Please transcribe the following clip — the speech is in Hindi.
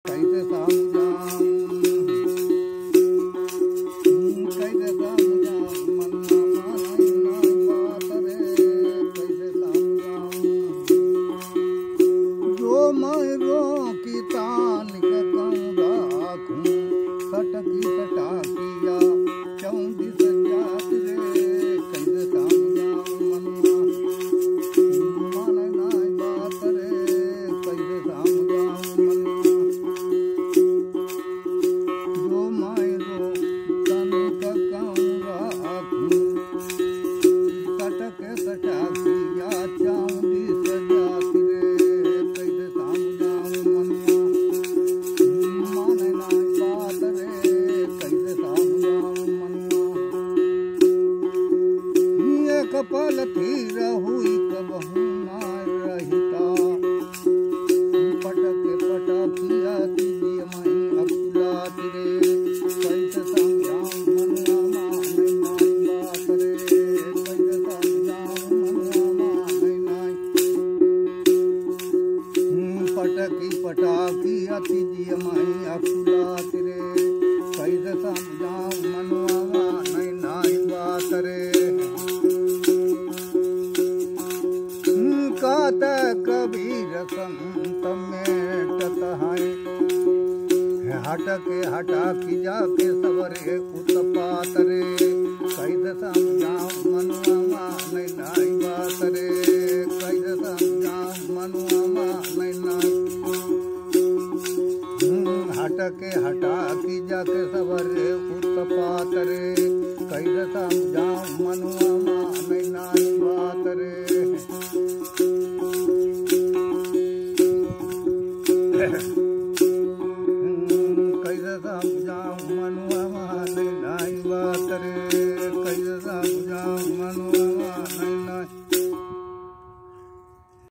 कैसे समझाऊं कैसे समझाऊं मन्ना माने नाई बात रे कैसे समझाऊं जो मैं रोकी तान के कहूँ राखूं सटकी सटाकिया चौंदी सजात रे कैसे समझाऊं मन्ना माने नाई बात रे कैसे समझाऊं मन्ना जो मैं रोकन का कहूँ राखूं सटके सटाकिया चौंदी सजात रे कैसे समझाऊं मन्ना माने नाई बात रे कैसे समझाऊं मन्ना एक पल थी रहुई कबहू ना रहिता पटके पटाकिया तीजिए मैं अकुलात रे कैसे समझाऊं मन्ना माने नाई बात रे कैसे समझाऊं मन्ना माने नाई पटकी पटाकिया तीजिए मैं अकुलात रे कैसे समझाऊं मन्ना माने नाई बात रे कात कबीर संत मेटत है हटके हटा की जाके सबरे उत्पात रे कैसे समझाऊं मनुआ माने नाई बात रे कैसे समझाऊं मनुआ माने नाई हटके हटा की जाके सबरे उत्पात रे कैसे समझाऊं मनुआ माने नाई बात रे कैसे समझाऊं मनुआ माने नाई बात रे कैसे समझाऊं मनुआ